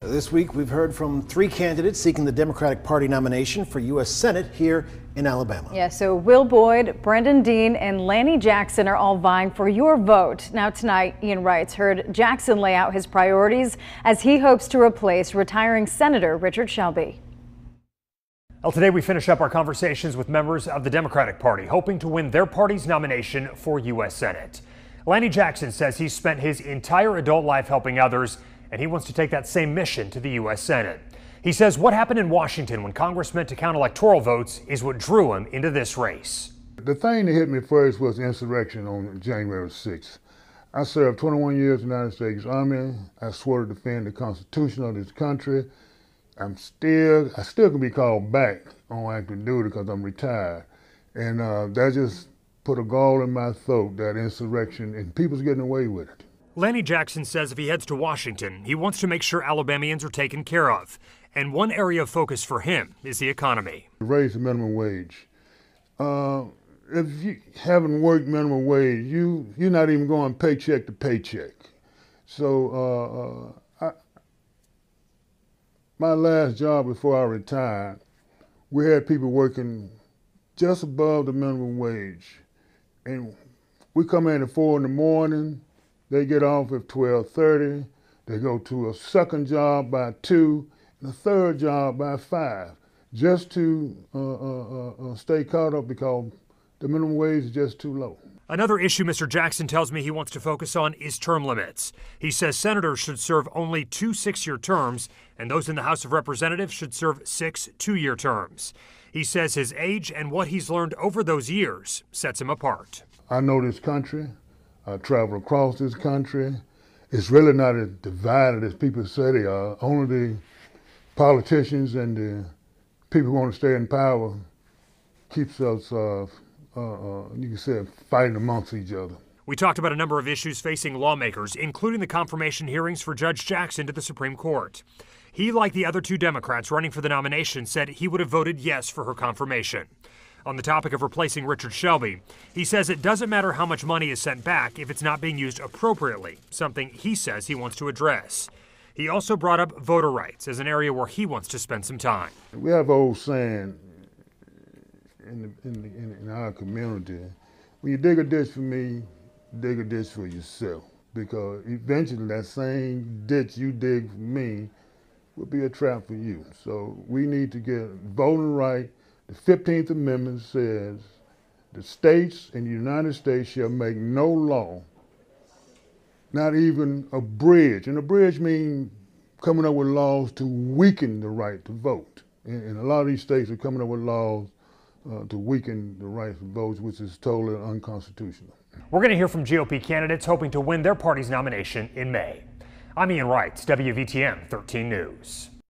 This week, we've heard from 3 candidates seeking the Democratic Party nomination for U.S. Senate here in Alabama. Yeah, so Will Boyd, Brendan Dean, and Lanny Jackson are all vying for your vote. Now tonight, Ian Wrights heard Jackson lay out his priorities as he hopes to replace retiring Senator Richard Shelby. Well, today we finish up our conversations with members of the Democratic Party, hoping to win their party's nomination for U.S. Senate. Lanny Jackson says he's spent his entire adult life helping others, and he wants to take that same mission to the U.S. Senate. He says what happened in Washington when Congress met to count electoral votes is what drew him into this race. The thing that hit me first was the insurrection on January 6th. I served 21 years in the United States Army. I swore to defend the Constitution of this country. I still can be called back on active duty because I'm retired. And that just put a gall in my throat, that insurrection, and people's getting away with it. Lanny Jackson says if he heads to Washington, he wants to make sure Alabamians are taken care of. And one area of focus for him is the economy. Raise the minimum wage. If you haven't worked minimum wage, you're not even going paycheck to paycheck. So my last job before I retired, we had people working just above the minimum wage. And we come in at 4 in the morning, they get off at 12:30, they go to a second job by 2, and a third job by 5, just to stay caught up because the minimum wage is just too low. Another issue Mr. Jackson tells me he wants to focus on is term limits. He says senators should serve only 2 6-year terms, and those in the House of Representatives should serve 6 2-year terms. He says his age and what he's learned over those years sets him apart. I know this country. I travel across this country. It's really not as divided as people say they are. Only the politicians and the people who want to stay in power keeps us, you can say, fighting amongst each other. We talked about a number of issues facing lawmakers, including the confirmation hearings for Judge Jackson to the Supreme Court. He, like the other 2 Democrats running for the nomination, said he would have voted yes for her confirmation. On the topic of replacing Richard Shelby, he says it doesn't matter how much money is sent back if it's not being used appropriately, something he says he wants to address. He also brought up voter rights as an area where he wants to spend some time. We have an old saying in our community, when you dig a ditch for me, dig a ditch for yourself, because eventually that same ditch you dig for me will be a trap for you. So we need to get voting right. The 15th Amendment says the states in the United States shall make no law, not even a bridge. And a bridge means coming up with laws to weaken the right to vote. And a lot of these states are coming up with laws to weaken the right to vote, which is totally unconstitutional. We're going to hear from GOP candidates hoping to win their party's nomination in May. I'm Ian Wrights, WVTM 13 News.